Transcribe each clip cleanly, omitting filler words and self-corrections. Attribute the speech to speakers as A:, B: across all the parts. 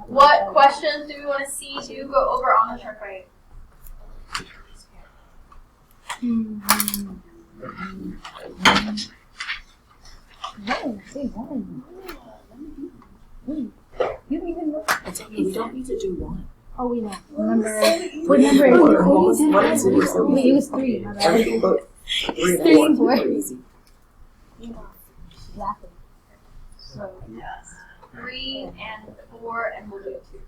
A: What questions do we want to see to go over on the chart right?
B: You don't even know.
C: We don't need to do one.
B: Oh, we know. Remember? What number is it? Wait, it was 3. My bad. 3 and 4.
C: Easy.
B: Exactly.
A: So, yes. 3 and 4, and we'll do 2.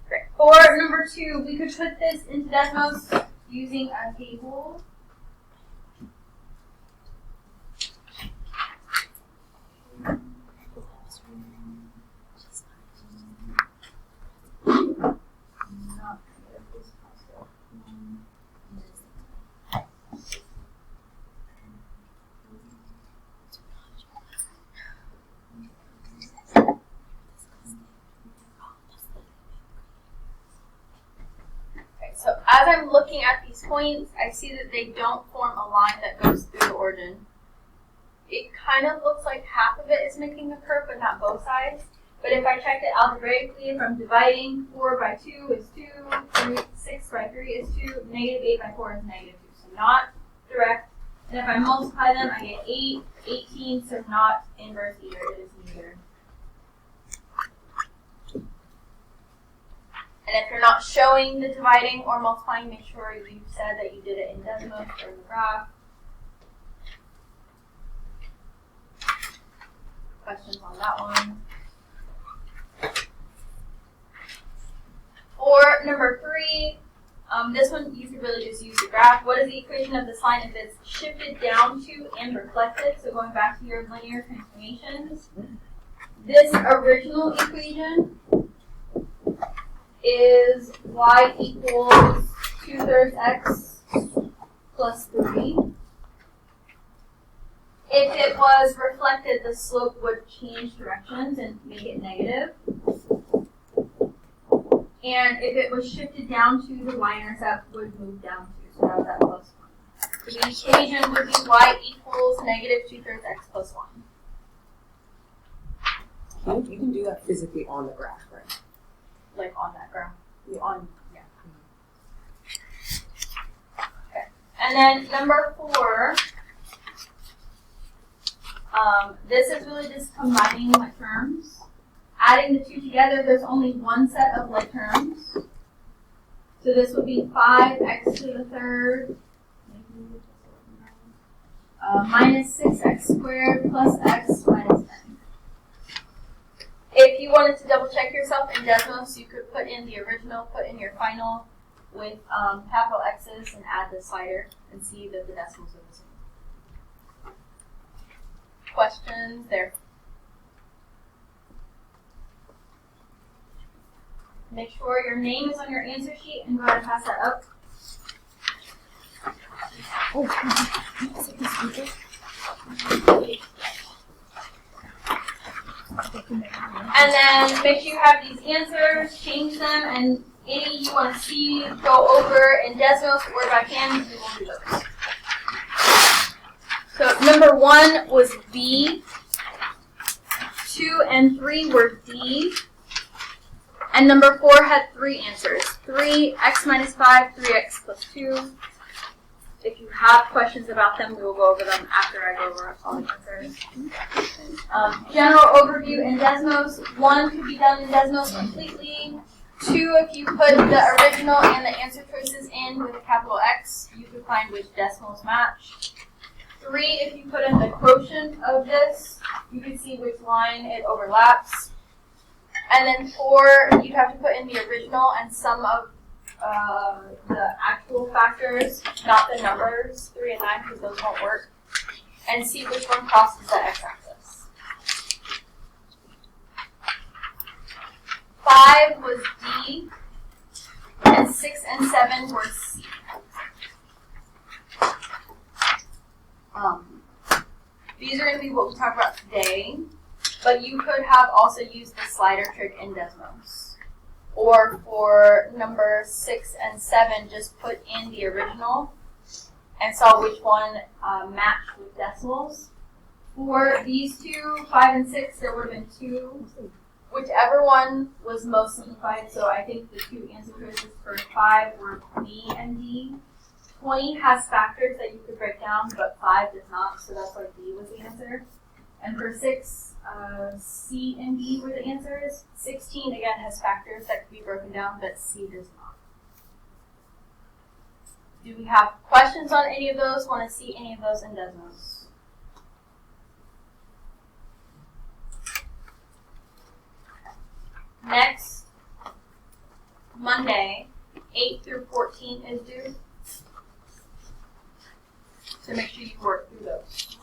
A: Great. For number 2, we could put this into Desmos using a table. So as I'm looking at these points, I see that they don't form a line that goes through the origin. It kind of looks like half of it is making a curve, but not both sides. But if I check it algebraically, if I'm dividing 4 by 2 is 2, 6 by 3 is 2, negative 8 by 4 is negative 2. So not direct. And if I multiply them, I get 8, 18, so not inverse either. It is neither. And if you're not showing the dividing or multiplying, make sure you said that you did it in Desmos or in the graph. Questions on that one? Or number 3, this one you could really just use the graph. What is the equation of this line if it's shifted down to and reflected? So going back to your linear transformations, this original equation is y equals 2/3 x plus 3. If it was reflected, the slope would change directions and make it negative. And if it was shifted down to, the y-intercept would move down to. So now that plus 1. So the equation would be y equals negative 2/3 x plus 1.
C: You can do that physically on the graph, right?
A: Like on that graph.
C: Yeah.
A: Yeah. Okay. And then number 4, this is really just combining like terms. Adding the 2 together, there's only one set of like terms. So this would be 5x to the 3rd minus 6x squared plus x minus 10. If you wanted to double check yourself in Desmos, you could put in the original, put in your final with capital X's and add the slider and see that the decimals are the same. Questions there? Make sure your name is on your answer sheet and go ahead and pass that up. And then make sure you have these answers, change them, and any you want to see, go over in Desmos or by hand, we will do those. So number 1 was B, 2 and 3 were D, and number 4 had 3 answers. 3, x minus 5, 3x plus 2. If you have questions about them, we will go over them after I go over all the answers. General overview in Desmos. 1 could be done in Desmos completely. 2, if you put the original and the answer choices in with a capital X, you could find which decimals match. 3, if you put in the quotient of this, you could see which line it overlaps. And then 4, you'd have to put in the original and some of the actual factors, not the numbers, 3 and 9, because those won't work, and see which one crosses the x-axis. 5 was D, and 6 and 7 were C. These are going to be what we talk about today. But you could have also used the slider trick in Desmos. Or for number 6 and 7, just put in the original and saw which one matched with decimals. For these two, 5 and 6, there would have been 2. Whichever one was most simplified, so I think the 2 answer choices for 5 were B and D. 20 has factors that you could break down, but 5 does not, so that's why D was the answer. And for 6, C and D were the answers. 16, again, has factors that could be broken down, but C does not. Do we have questions on any of those? Want to see any of those in Desmos? Next Monday, 8 through 14 is due. So make sure you work through those.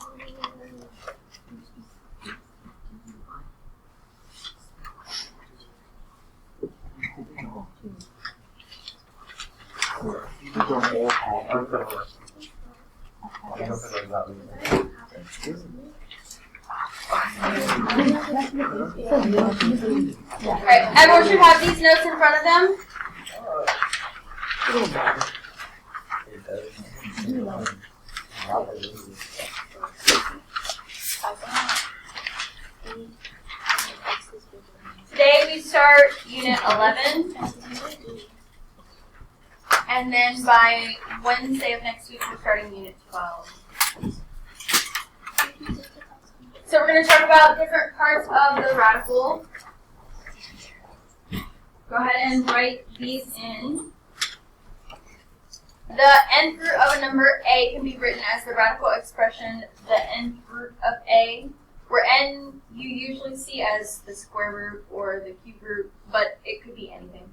A: Alright, everyone should have these notes in front of them. Today we start Unit 11. And then by Wednesday of next week we're starting Unit 12. So we're going to talk about different parts of the radical. Go ahead and write these in. The nth root of a number a can be written as the radical expression, the nth root of a, where n you usually see as the square root or the cube root, but it could be anything.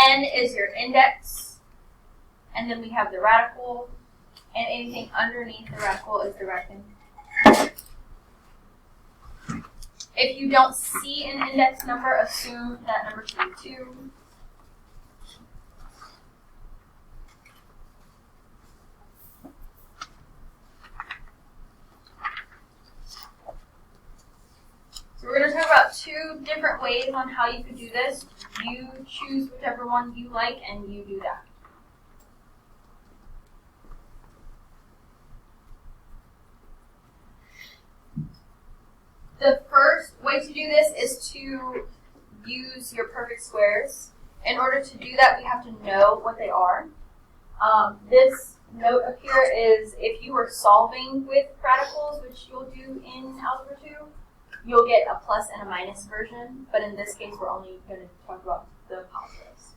A: N is your index, and then we have the radical, and anything underneath the radical is the radicand. If you don't see an index number, assume that number to be 2. So we're going to talk about 2 different ways on how you could do this. You choose whichever one you like and you do that. The first way to do this is to use your perfect squares. In order to do that, we have to know what they are. This note up here is if you are solving with radicals, which you'll do in Algebra 2, you'll get a plus and a minus version. But in this case, we're only going to talk about the positives.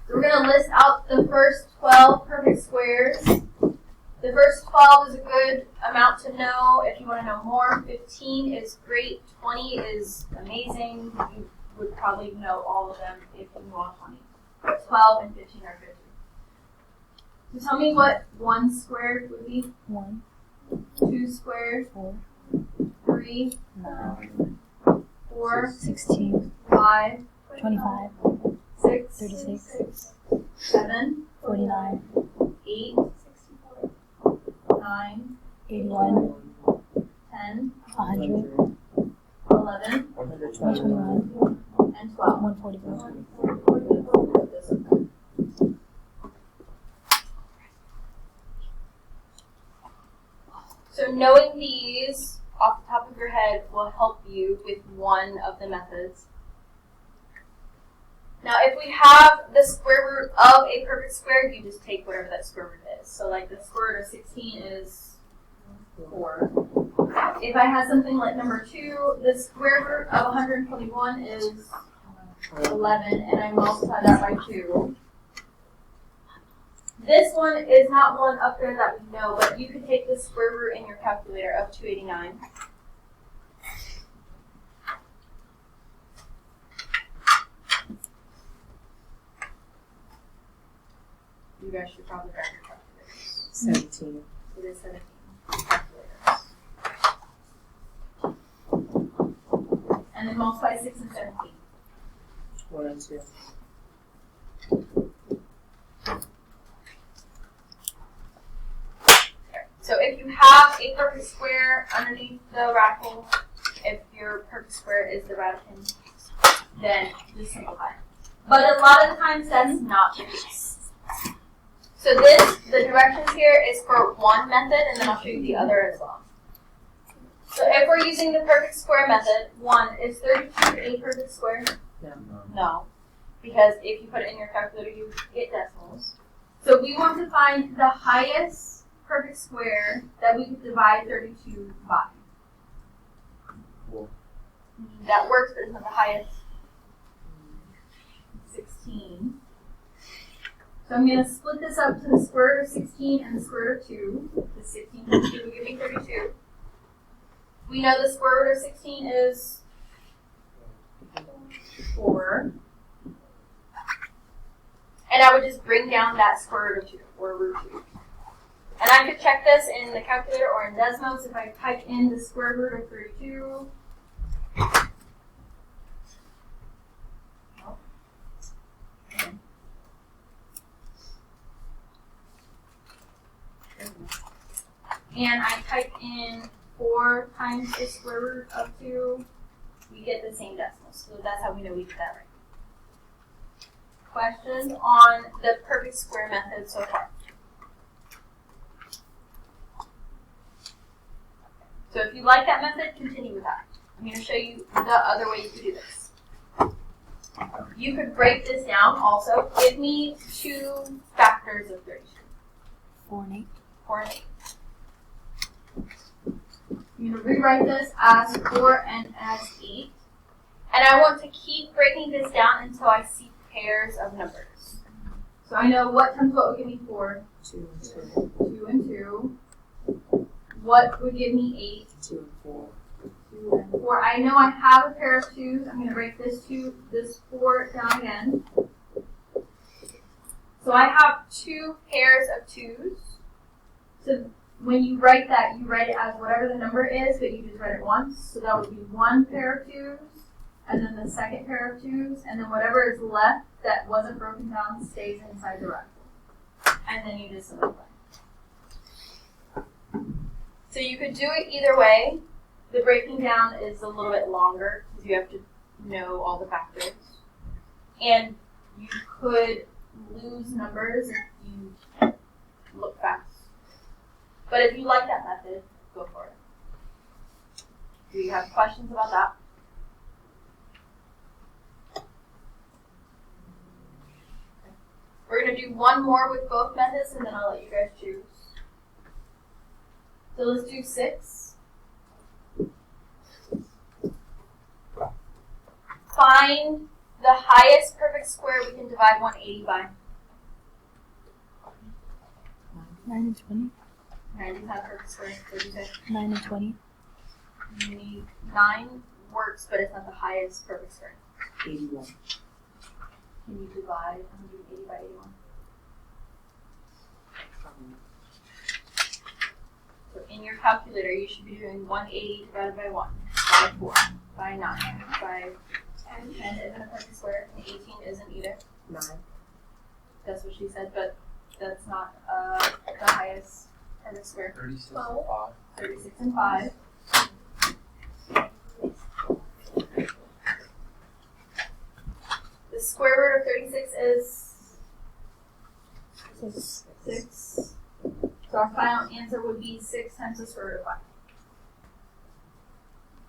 A: So we're going to list out the first 12 perfect squares. The first 12 is a good amount to know. If you want to know more, 15 is great. 20 is amazing. You would probably know all of them if you know all 20. But 12 and 15 are good. So tell me what 1 squared would be.
B: 1.
A: 2 squared.
B: 4.
A: 3.
B: 9.
A: 4.
B: 16.
A: 5.
B: 25.
A: 6.
B: 36.
A: 7.
B: 49.
A: 8. 9.
B: 81.
A: 10.
B: 100.
A: 11.
B: 121.
A: And 12.
B: 144.
A: So knowing these off the top of your head will help you with one of the methods. Now if we have the square root of a perfect square, you just take whatever that square root is. So like the square root of 16 is 4. If I had something like number 2, the square root of 121 is 11, and I multiply that by 2. This one is not one up there that we know, but you could take the square root in your calculator of 289. You guys should probably grab your calculators.
C: 17.
A: It is 17 calculators. And then multiply 6 and 17.
C: 1 and 2.
A: So So if you have a perfect square underneath the radical, if your perfect square is the radicand, then just simplify. But a lot of the times that's not the case. So the directions here is for one method, and then I'll show you the other as well. So if we're using the perfect square method, 1, is 32 a perfect square? No. Because if you put it in your calculator, you get decimals. So we want to find the highest perfect square that we could divide 32 by.
D: Cool.
A: That works, but it's not the highest. 16. So I'm going to split this up to the square root of 16 and the square root of 2. The 16 times 2 will give me 32. We know the square root of 16 is 4. And I would just bring down that square root of 2, or root 2. And I could check this in the calculator or in Desmos if I type in the square root of 32. And I type in 4 times the square root of 2, we get the same decimals. So that's how we know we did that right. Questions on the perfect square method so far? So if you like that method, continue with that. I'm going to show you the other way you could do this. You could break this down also. Give me 2 factors of 32.
B: 4 and 8.
A: 4 and 8. I'm going to rewrite this as 4 and as 8. And I want to keep breaking this down until I see pairs of numbers. So I know what times what would give me 4?
C: 2 and 2.
A: 2 and 2. What would give me 8?
C: 2 and 4.
A: 2 and 4. I know I have a pair of 2s. I'm going to break this 4 down again. So I have 2 pairs of 2s. So when you write that, you write it as whatever the number is, but you just write it once. So that would be 1 pair of 2s, and then the second pair of 2s, and then whatever is left that wasn't broken down stays inside the radical. And then you just simplify. So you could do it either way. The breaking down is a little bit longer because you have to know all the factors. And you could lose numbers if you look fast. But if you like that method, go for it. Do you have questions about that? Okay. We're going to do one more with both methods, and then I'll let you guys choose. So let's do 6. Find the highest perfect square we can divide 180 by.
B: 9 and 20.
A: 9 is not a perfect square. What did you say?
B: 9 and 20.
A: You need 9 works, but it's not the highest perfect square.
C: 81.
A: Can you divide 180 by 81? So in your calculator, you should be doing 180 divided by 1, by 4, by 9, by 10. 10 isn't a perfect square, and 18 isn't either.
C: 9.
A: That's what she said, but that's not the highest perfect square.
D: 36 and 5.
A: 36 and 5. The square root of 36 is 6. So our final answer would be 6 times the square root of 5.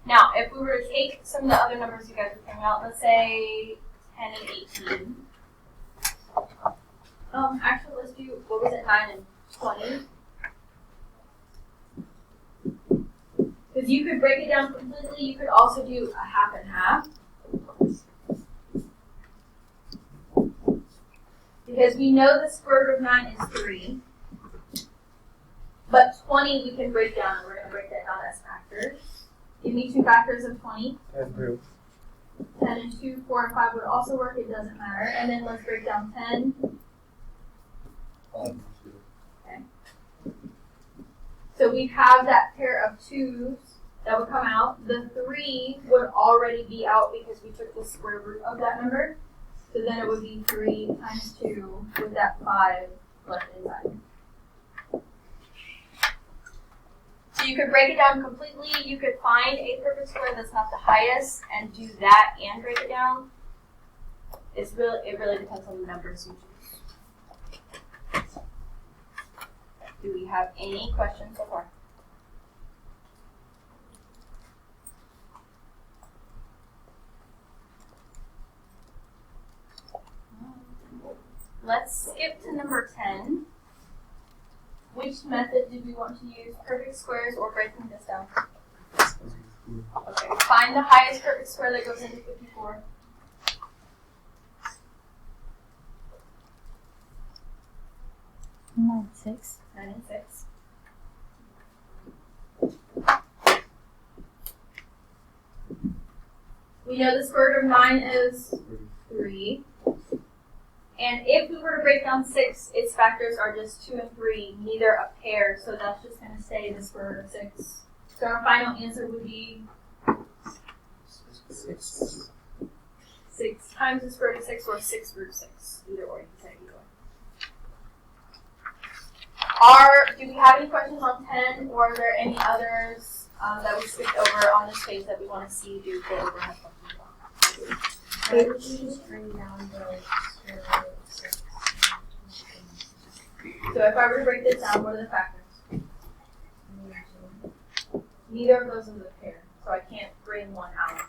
A: Now, if we were to take some of the other numbers you guys were thinking about, let's say 10 and 18. Actually, let's do, what was it, 9 and 20? Because you could break it down completely. You could also do a half and half. Because we know the square root of 9 is 3. But 20 we can break down, and we're going to break that down as factors. Give me 2 factors of 20.
D: 10 2.
A: 10 and 2, 4 and 5 would also work. It doesn't matter. And then let's break down 10.
D: 5 and 2.
A: Okay. So we have that pair of 2s that would come out. The 3 would already be out because we took the square root of that number. So then it would be 3 times 2 with that 5 left inside. So you could break it down completely. You could find a perfect square that's not the highest and do that and break it down. It really depends on the numbers you choose. Do we have any questions so far? Let's skip to number 10. Which method did we want to use? Perfect squares or breaking this down? Okay, find the highest perfect square that goes into 54.
B: 96.
A: 96. We know the square root of 9 is 3. And if we were to break down 6, its factors are just 2 and 3, neither a pair, so that's just going to stay the square root of 6. So our final answer would be 6 times the square root of 6, or 6 root 6. Either or, you can say either way. Do we have any questions on 10, or are there any others that we skipped over on this page that we want to see do go over and have questions about? So if I were to break this down, what are the factors? Neither of those is a pair, so I can't bring one out.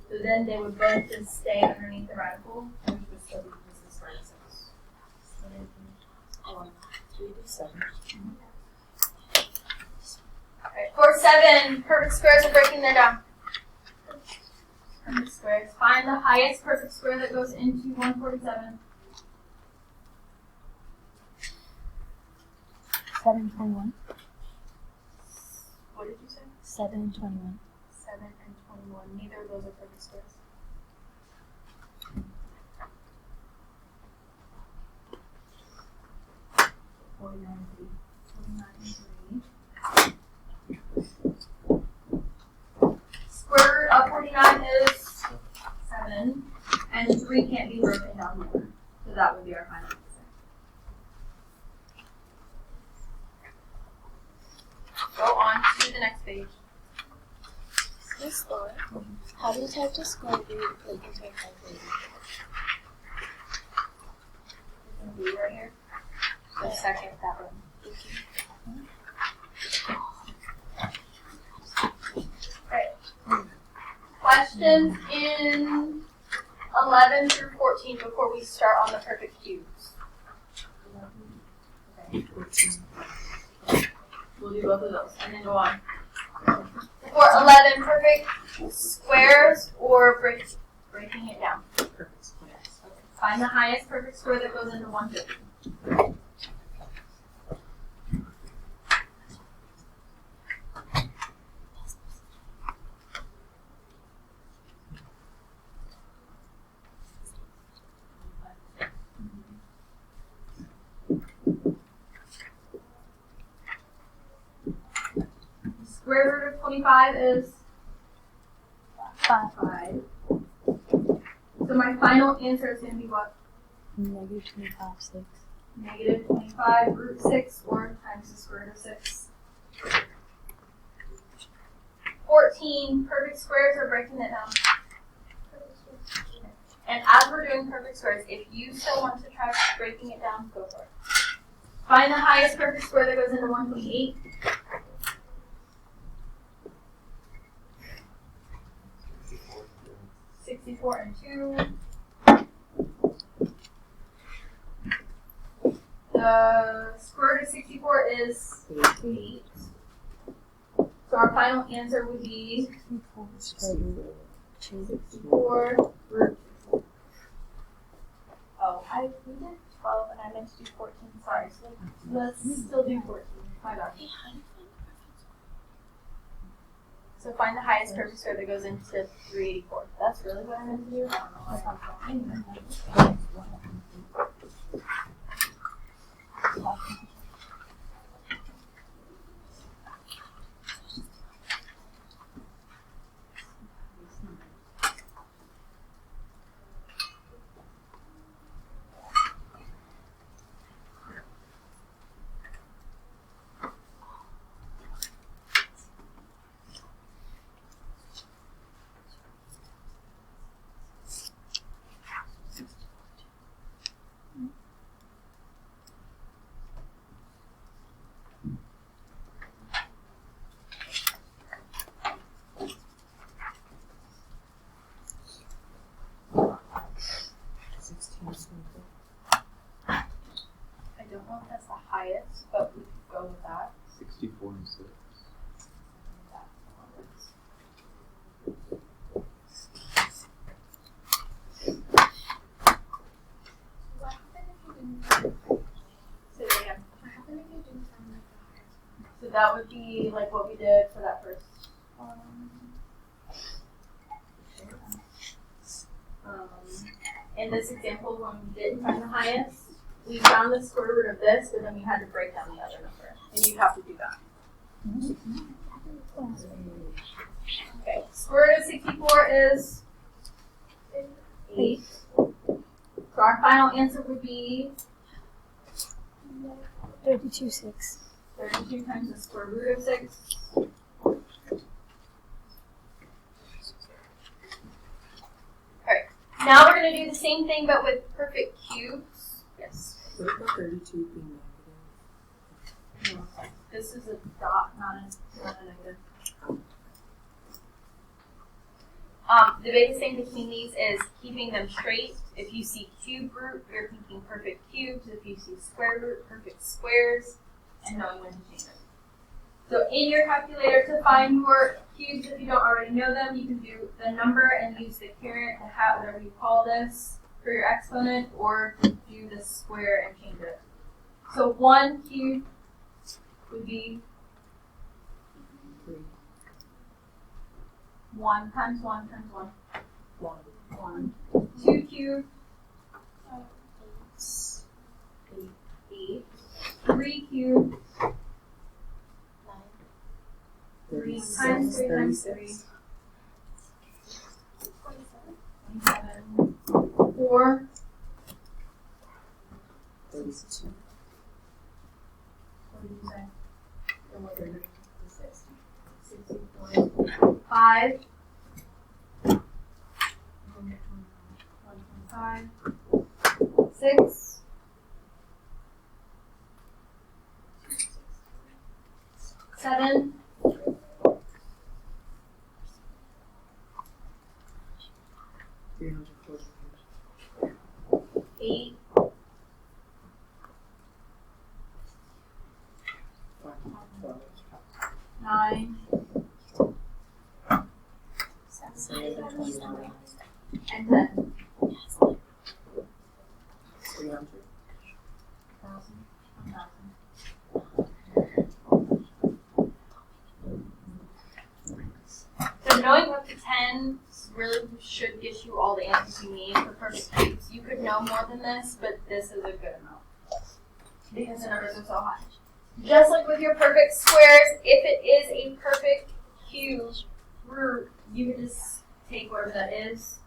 A: So then they would both just stay underneath the radical, which would still be just the square root of 6. Alright, for 7, perfect squares are breaking that down. Perfect squares. Find the highest perfect square that goes into 147.
B: 7 and 21.
A: What did you say?
B: 7 and 21.
A: 7 and 21. Neither of those are perfect squares. Square root of 49 is 7, and 3 can't be broken down more. So that would be our final answer. Go on to the next page.
E: Miss Laura, how do you type the square root like into a calculator?
A: It's going to be right here. The second, that one. Right. Questions in 11 through 14 before we start on the perfect cubes. Okay. We'll do both of those and then go on. For 11, perfect squares or breaking it down?
C: Perfect squares.
A: Okay. Find the highest perfect square that goes into 150. Square root of 25 is
B: 5.
A: 5. So my final answer is going to be what?
B: Negative 25, 6.
A: Negative 25 root 6 or times the square root of 6. 14, perfect squares are breaking it down. And as we're doing perfect squares, if you still want to try breaking it down, go for it. Find the highest perfect square that goes into 128. 64 and 2. The square root of 64 is 8. So our final answer would be 64 root. Oh, we did 12 and I meant to do 14. Sorry, so let's still do 14. My bad. So find the highest perfect square that goes into 384. That's really what I meant to do? I don't know. that would be like what we did for that first one. In this example, when we didn't find the highest, we found the square root of this, but then we had to break down the other number. And you'd have to do that. Okay, square root of 64 is 8. So our final answer would be
E: 32.6.
A: 32 times the square root of 6. Alright, now we're going to do the same thing but with perfect cubes. Yes.
B: What about 32 being negative?
A: No, this is a dot, not a negative. The biggest thing between these is keeping them straight. If you see cube root, you're thinking perfect cubes. If you see square root, perfect squares, and knowing when to change it. So in your calculator, to find your cubes, if you don't already know them, you can do the number and use the caret, the hat, whatever you call this, for your exponent, or do the square and change it. So 1 cube would be 1 times 1 times 1. 1. 2 cubed. 8. 3 cubed. 3 times 3 times 3. 27. 4.
B: 32.
A: What did you say? 64. 5. 125. 6. 7.
B: 340.
A: 8. 9.
B: 729.
A: And 10.
B: 300.
A: So knowing up to 10 really should get you all the answers you need for perfect cubes. You could know more than this, but this is a good amount because the numbers are so high. Just like with your perfect squares, if it is a perfect cube root, you can just take whatever that is.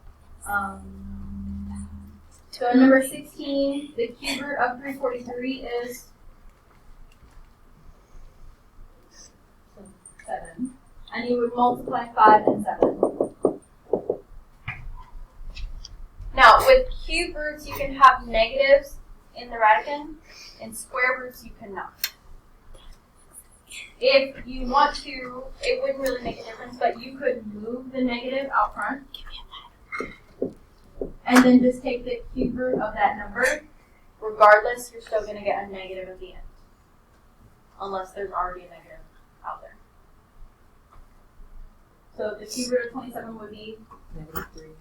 A: So number 16, the cube root of 343 is 7. And you would multiply 5 and 7. Now, with cube roots, you can have negatives in the radicand. In square roots, you cannot. If you want to, it wouldn't really make a difference, but you could move the negative out front. And then just take the cube root of that number. Regardless, you're still going to get a negative at the end. Unless there's already a negative out there. So the cube root of 27 would be
B: -3.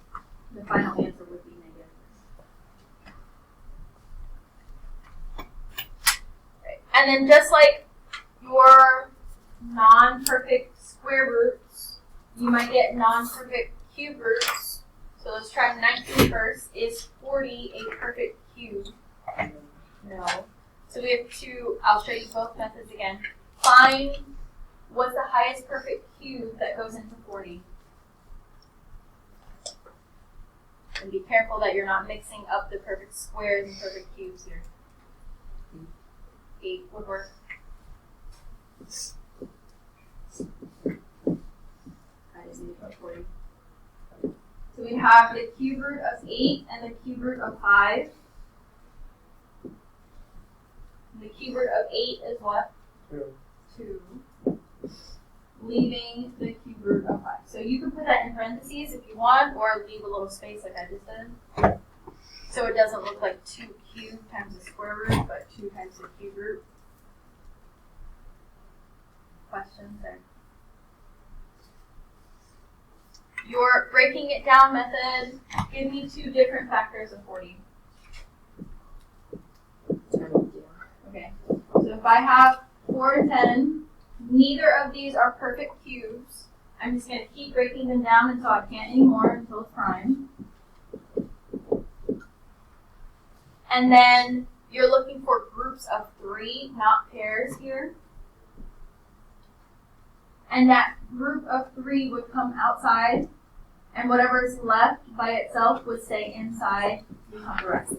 A: the final answer would be negative. Right. And then just like your non-perfect square roots, you might get non-perfect cube roots. So let's try 19 first. Is 40 a perfect cube? No. So we have to, I'll show you both methods again. Find what's the highest perfect cube that goes into 40. And be careful that you're not mixing up the perfect squares and perfect cubes here. 8 would work. I just need to put 40. So we have the cube root of 8 and the cube root of 5. And the cube root of 8 is what? 2. Leaving the cube root of 5. So you can put that in parentheses if you want, or leave a little space like I just did. So it doesn't look like 2 cubed times the square root, but 2 times the cube root. Questions there? Your breaking it down method, give me 2 different factors of 40. Okay, so if I have 4 and 10, neither of these are perfect cubes, I'm just going to keep breaking them down until I can't anymore, until it's prime. And then you're looking for groups of 3, not pairs here. And that group of 3 would come outside, and whatever is left by itself would stay inside the rest.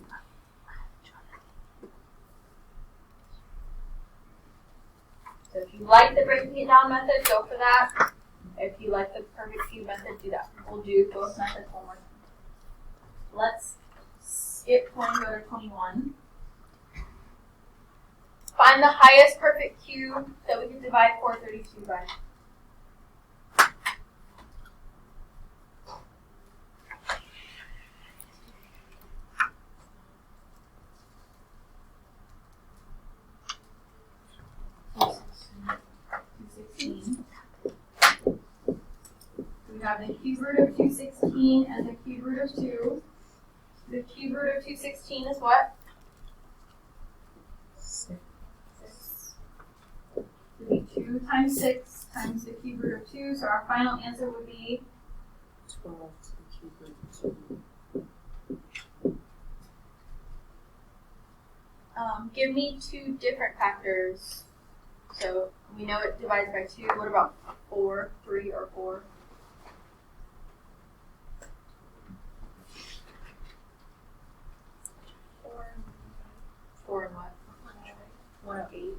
A: So if you like the breaking it down method, go for that. If you like the perfect cube method, do that. We'll do both methods one more time. Let's skip 20, go to 21. Find the highest perfect cube that we can divide 432 by. We have the cube root of 216 and the cube root of 2. The cube root of 216 is what? 6. 2 times 6 times the cube root of 2. So our final answer would be
C: 12 to the cube root of 2.
A: Give me 2 different factors. So we know it divides by 2. What about 4, 3, or 4? 4 and what? 108.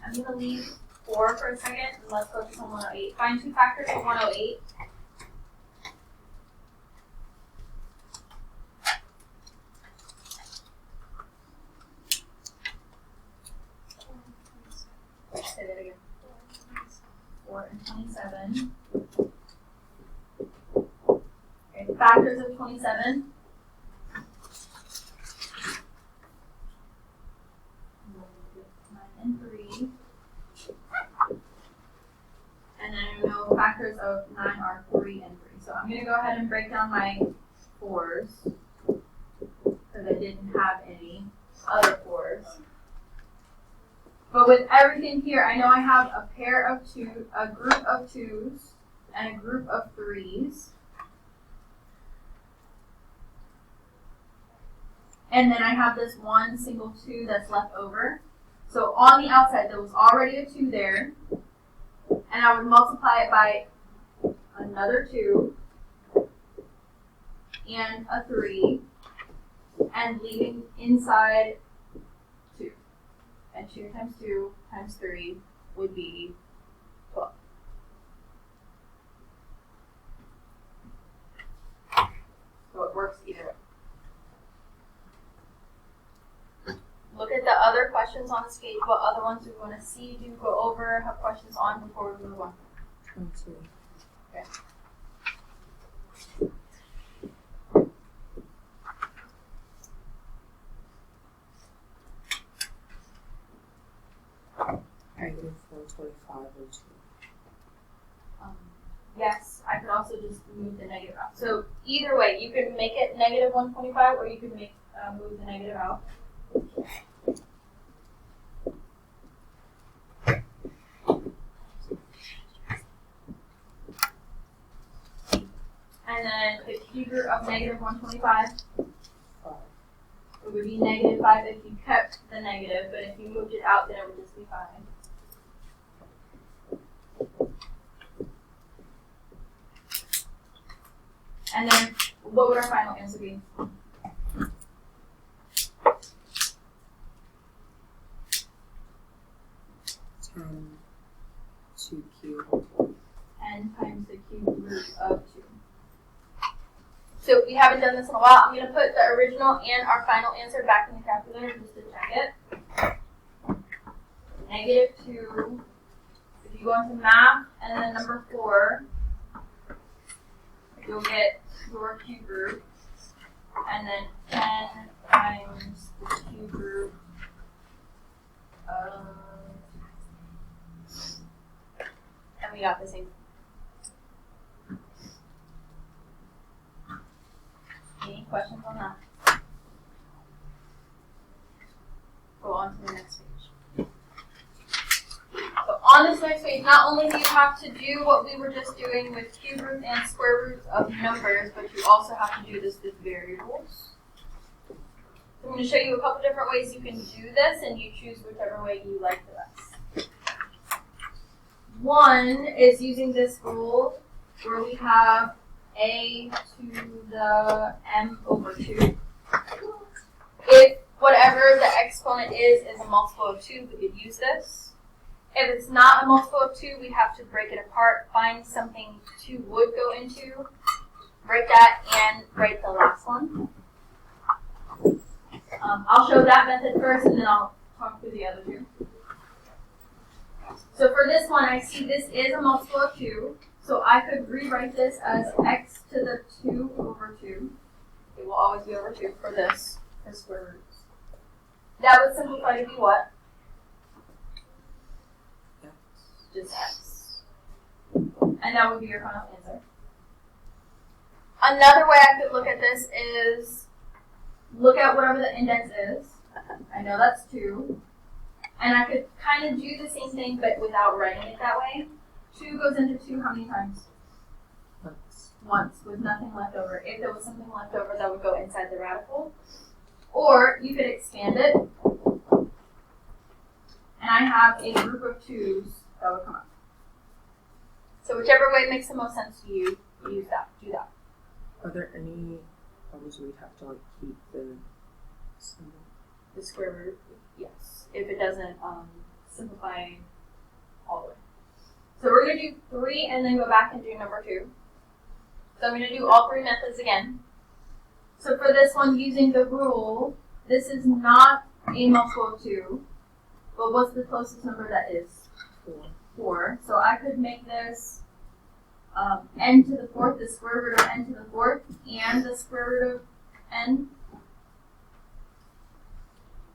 A: I'm going to leave 4 for a second and let's focus on 108. Find 2 factors of 108. Say that again. 4 and 27. Okay, factors of 27. 9 and 3. And then I know factors of 9 are 3 and 3. So I'm going to go ahead and break down my 4s because I didn't have any other 4s. But with everything here, I know I have a pair of 2, a group of 2s, and a group of 3s. And then I have this one single 2 that's left over. So on the outside, there was already a 2 there. And I would multiply it by another 2 and a 3, and leaving inside 2. And 2 times 2 times 3 would be 12. So it works either way. Look at the other questions on this page. What other ones do we want to see, do, go over, have questions on before we move on?
C: 22.
A: Okay.
C: Negative 425 or 2.
A: Yes, I could also just move the negative out. So either way, you can make it negative 125, or you can make move the negative out. And then the cube root of negative 125,
C: 5.
A: it would be negative 5 if you kept the negative, but if you moved it out, then it would just be 5. And then, what would our final answer be?
C: 10 to cube.
A: 10 times the cube root of 2. So we haven't done this in a while. I'm going to put the original and our final answer back in the calculator just to check it. Negative 2. If you go into math and then number 4, you'll get your cube root. And then 10 times the cube root of... And we got the same. nice ways. Not only do you have to do what we were just doing with cube roots and square roots of numbers, but you also have to do this with variables. So I'm going to show you a couple different ways you can do this, and you choose whichever way you like the best. One is using this rule where we have a to the m over 2. If whatever the exponent is a multiple of 2, we could use this. If it's not a multiple of 2, we have to break it apart, find something 2 would go into, break that, and write the last one. I'll show that method first, and then I'll talk through the other two. So for this one, I see this is a multiple of 2, so I could rewrite this as x to the 2 over 2. It will always be over 2 for this, for square roots. That would simplify to be what? Just x. And that would be your final answer. Another way I could look at this is look at whatever the index is. I know that's 2. And I could kind of do the same thing, but without writing it that way. 2 goes into 2 how many times? Once, with nothing left over. If there was something left over, that would go inside the radical. Or you could expand it. And I have a group of 2's that would come up. So whichever way makes the most sense to you, use that. Do that.
B: Are there any problems where we'd have to like keep the symbol?
A: The square root, yes. If it doesn't simplify all the way. So we're going to do 3 and then go back and do number 2. So I'm going to do all 3 methods again. So for this one, using the rule, this is not a multiple of 2, but what's the closest number that is? 4. So I could make this n to the 4th, the square root of n to the 4th, and the square root of n.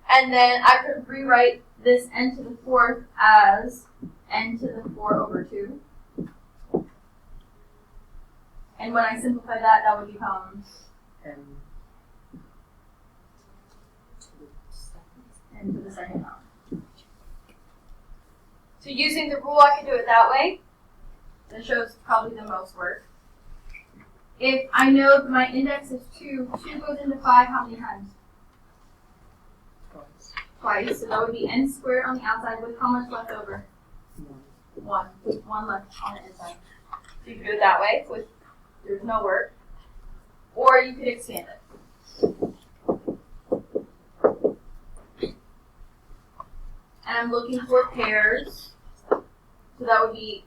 A: And then I could rewrite this n to the 4th as n to the 4 over 2. And when I simplify that, that would become n to the second power. So using the rule, I can do it that way. That shows probably the most work. If I know my index is 2, 2 goes into 5 how many times? Twice. So that would be n squared on the outside with how much left over? 1. With 1 left on the inside. So you can do it that way with there's no work. Or you could expand it. And I'm looking for pairs. So that would be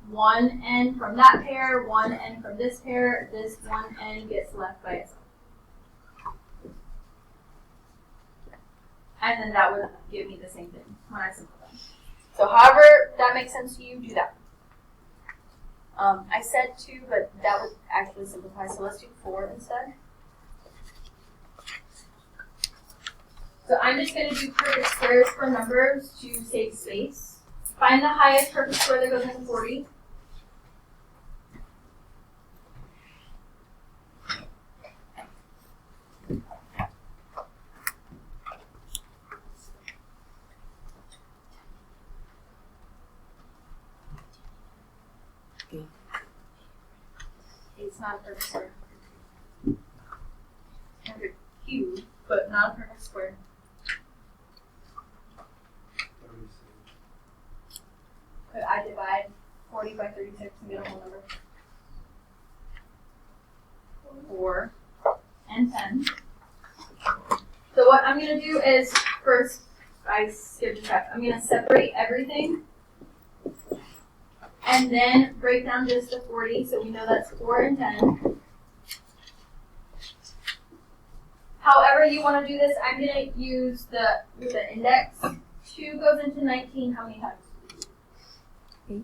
A: 1 n from that pair, 1 n from this pair. This 1 n gets left by itself. And then that would give me the same thing when I simplify. So however that makes sense to you, do that. I said 2, but that would actually simplify. So let's do 4 instead. So I'm just going to do perfect squares for numbers to save space. Find the highest perfect square that goes into 40. It's not a perfect square. It's kind of a cube, but not a perfect square.
D: 36.
A: Could I divide 40 by 36 and get a whole number? 4 and 10. So what I'm going to do is, first, I skipped a step. I'm going to separate everything and then break down just the 40, so we know that's 4 and 10. However you want to do this, I'm going to use the index. 2 goes into 19 how many times?
B: 8.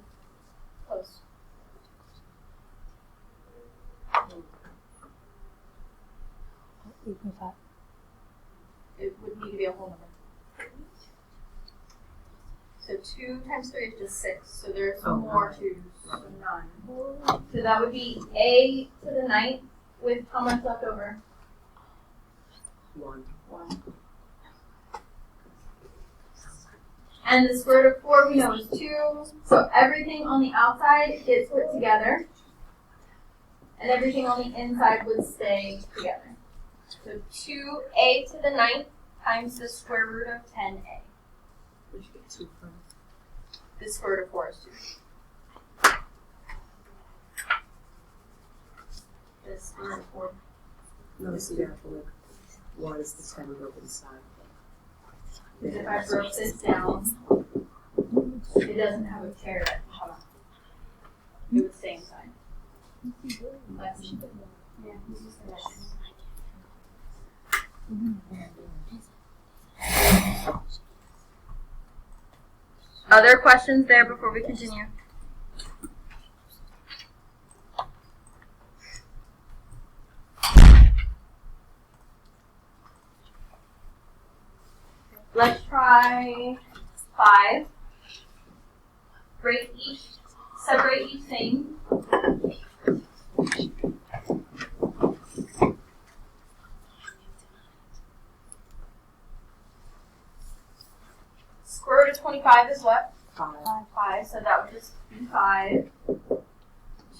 A: Close. It would need to be a whole number. So 2 times 3 is just 6. So there's more 2s. So 9. So that would be a to the 9th with how much left over?
B: 1.
A: 1. And the square root of 4 we know is 2. So everything on the outside gets put together. And everything on the inside would stay together. So 2a to the 9th times the square root of 10a.
C: Where'd you get 2 from?
A: The square root of 4 is 2. The square root of 4.
C: No, see that for like, what is the 10 over the side?
A: Because if I broke this down, it doesn't have a tear at the top. It would stay inside. Other questions there before we continue? Let's try 5. Separate each thing. Square root of 25 is what?
C: 5.
A: 5, so that would just be 5.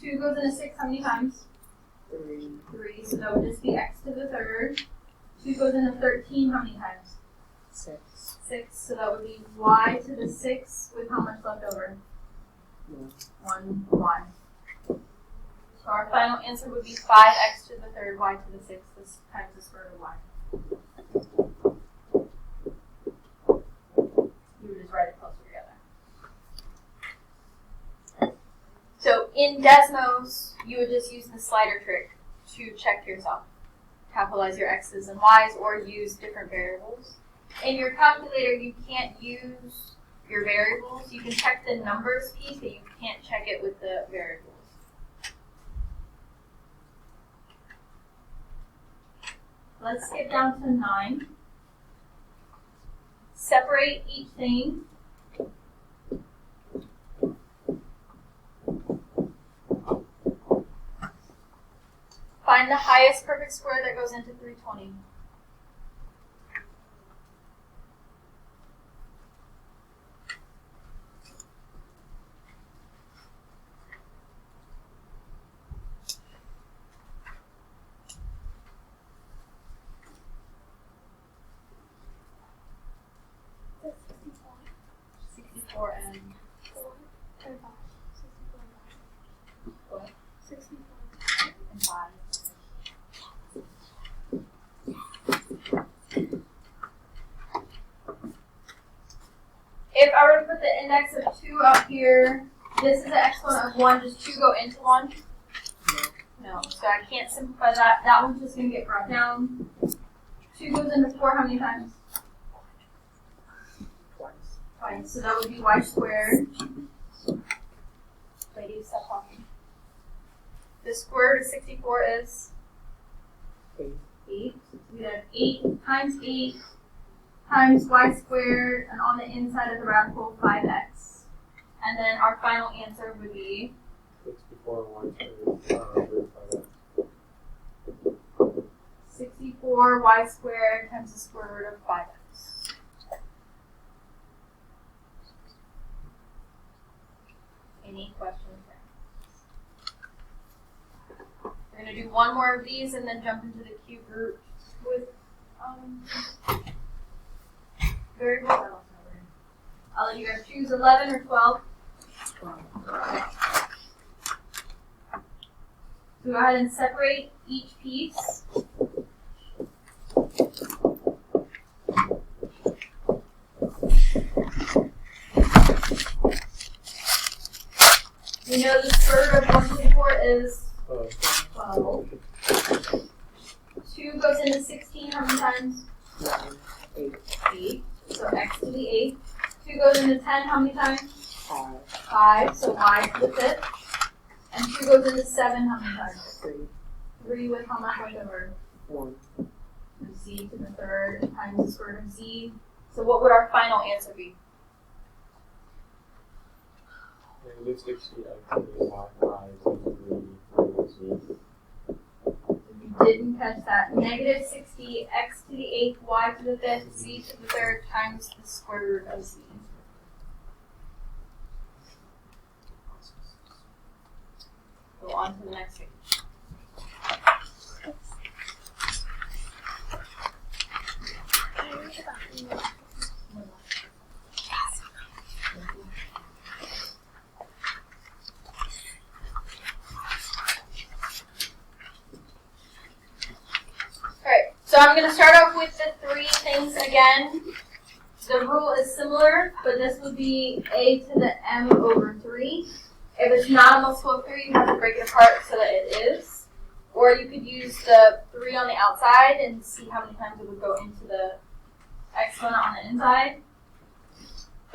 A: 2 goes into 6 how many times?
C: 3.
A: 3, so that would just be x to the 3rd. 2 goes into 13 how many times?
C: 6.
A: 6, so that would be y to the 6 with how much left over?
C: 1.
A: 1. So our final answer would be 5x to the 3rd y to the 6th times the square root of y. You would just write it closer together. So in Desmos, you would just use the slider trick to check yourself. Capitalize your x's and y's or use different variables. In your calculator, you can't use your variables. You can check the numbers piece, but you can't check it with the variables. Let's skip down to 9. Separate each thing. Find the highest perfect square that goes into 320. And 5. If I were to put the index of 2 up here, this is an exponent of 1, does 2 go into 1? No, so I can't simplify that. That one's just going to get brought down. 2 goes into 4 how many times? Twice. So that would be y squared. Lady, stop talking. The square root of 64 is 8. So we have 8 times 8 times y squared, and on the inside of the radical, 5x. And then our final answer would be
D: 64 and
A: 64 y squared times the square root of 5x. Any questions there? We're going to do one more of these and then jump into the cube root with variables. I'll let you guys choose 11 or 12.
C: 12.
A: So go ahead and separate each piece. We know the square root of 124 is 12. 2 goes into 16 how many times?
C: 8.
A: 8. So x to the 8th. 2 goes into 10 how many times?
C: 5.
A: 5. So y to the 5th. And 2 goes into 7 how many times?
C: 3.
A: 3 with how much left over?
C: 1.
A: So z to the 3rd times the square root of z. So what would our final answer be?
D: -60 x to the y is
A: You didn't catch that. -60 x to the 8th, y to the 5th, z to the 3rd times the square root of z. Go on to the next page. Alright, so I'm going to start off with the three things again. The rule is similar, but this would be a to the m over 3. If it's not a multiple of 3, you have to break it apart so that it is. Or you could use the 3 on the outside and see how many times it would go into the exponent on the inside.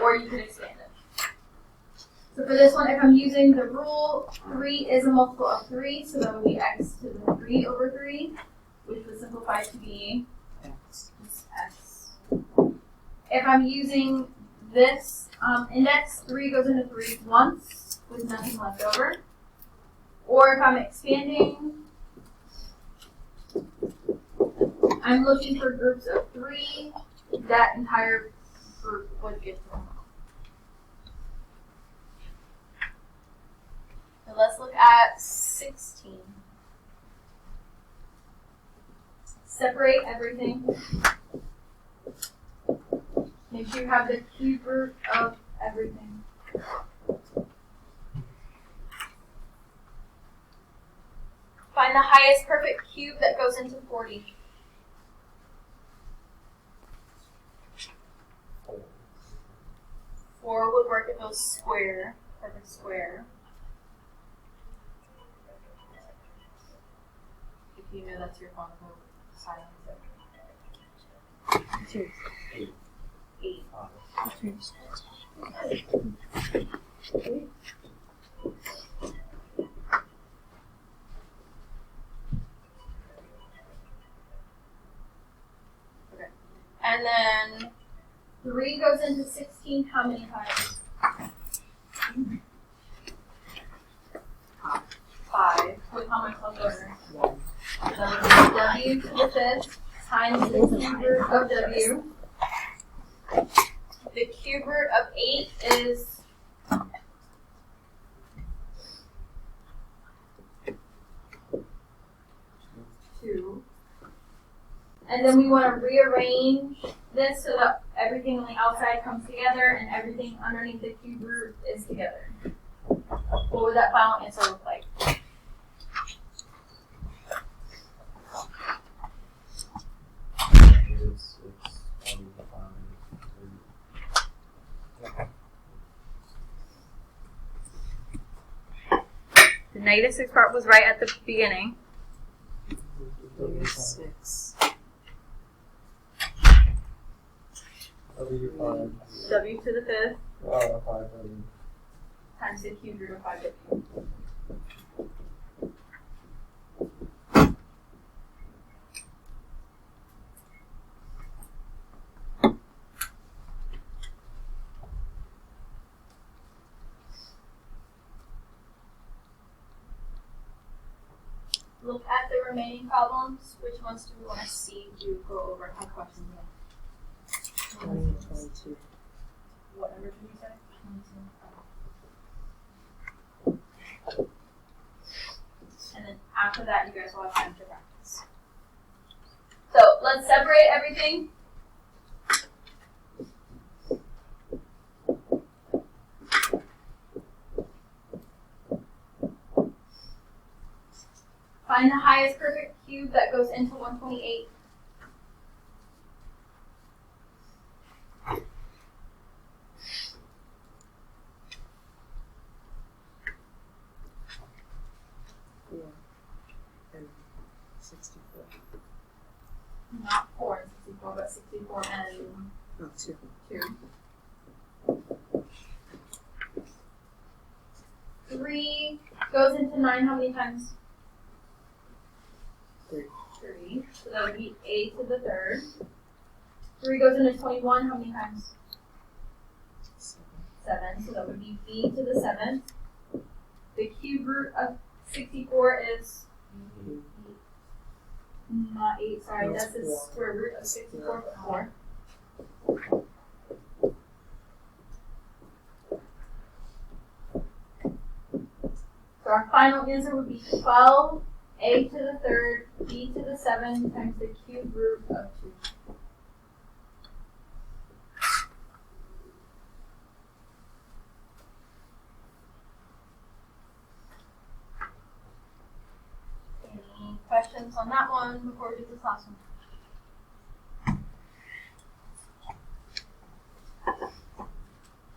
A: Or you could expand it. So for this one, if I'm using the rule, 3 is a multiple of 3, so that would be x to the 3 over 3, which would simplify to be
C: X.
A: just x. If I'm using this index, 3 goes into 3 once with nothing left over. Or if I'm expanding, I'm looking for groups of 3. That entire group would get thrown off. So let's look at 16. Separate everything. Make sure you have the cube root of everything. Find the highest perfect cube that goes into 40. 4 would work if it was square, perfect square. If you know that's your phone, go silence it.
C: 2.
A: 8. Okay. And then 3 goes into 16 how many times? 5. With how much left over?
C: 1.
A: So w to the 5th times the cube root of w. The cube root of 8 is 2. And then we want to rearrange this so that everything on the outside comes together and everything underneath the cube root is together. What would that final answer look like? The -6 part was right at the beginning.
C: -6.
D: W5.
A: W to the 5th
D: 5W.
A: times the cube root of 5w. Look at the remaining problems. Which ones do we want to see you go over and have questions on?
C: 20 and 22.
A: What number did you say? 22. And then after that, you guys will have time to practice. So let's separate everything. Find the highest perfect cube that goes into 128.
C: And 64.
A: Not 4 and 64, but 64 and
C: Oh, 2.
A: 2. 3 goes into 9 how many times?
C: 3.
A: 3. So that would be a to the 3rd. 3 goes into 21 how many times? 7. So that would be b to the 7th. The cube root of 64 is not 8, sorry,
C: No,
A: that's the
C: 4.
A: square root of 64, but 4. So our final answer would be 12 a to the third b to the 7 times the cube root of 2. Any questions on that one before we do this last one?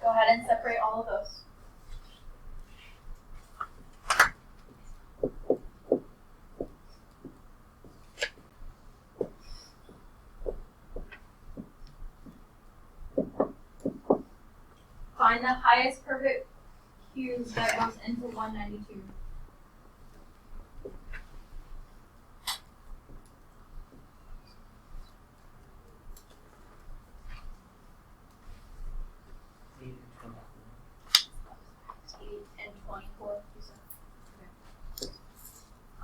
A: Go ahead and separate all of those. Find the highest perfect cube that goes into 192. And 24.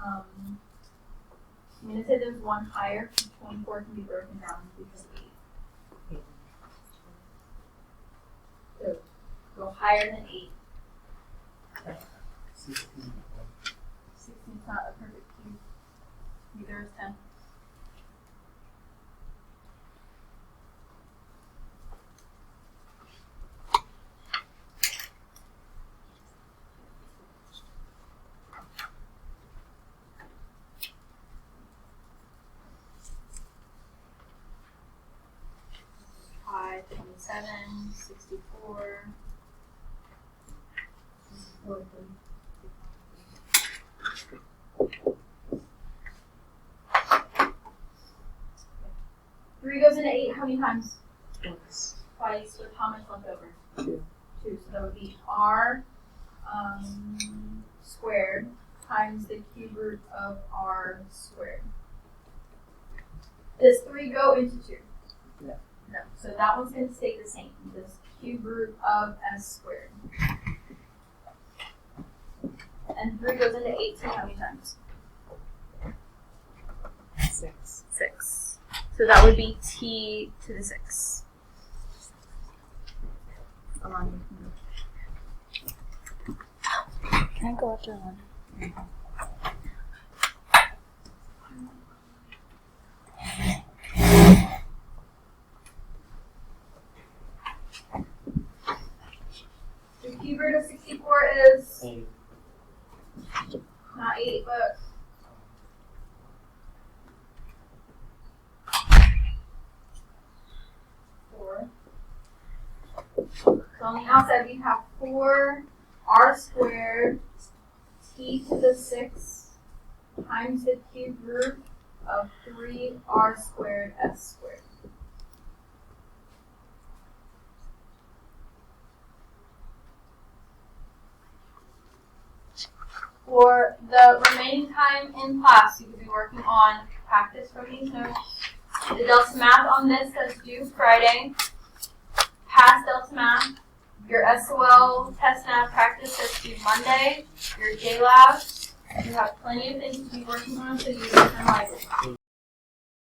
A: I'm going to say there's one higher. 24 can be broken down because of 8. So go higher than 8. 16 is not a perfect cube. Neither is 10. Five, 27, 64. Three goes into 8 how many times? Twice. With how much left over?
B: 2.
A: 2. So that would be r squared times the cube root of r squared. Does 3 go into 2?
B: No.
A: No. So that one's going to stay the same. This cube root of s squared. And 3 goes into 18 how many times?
B: 6.
A: 6. So that would be t to the 6.
E: Can I go after one?
A: The cube root of 64 is
D: 8.
A: not 8, but 4. So on the outside we have 4 r squared t to the 6 times the cube root of 3 r squared s squared. For the remaining time in class, you could be working on practice from these notes. The Delta Math on this that's due Friday. Past Delta Math. Your SOL Testnav practice that's due Monday. Your JLab. You have plenty of things to be working on, so you can library.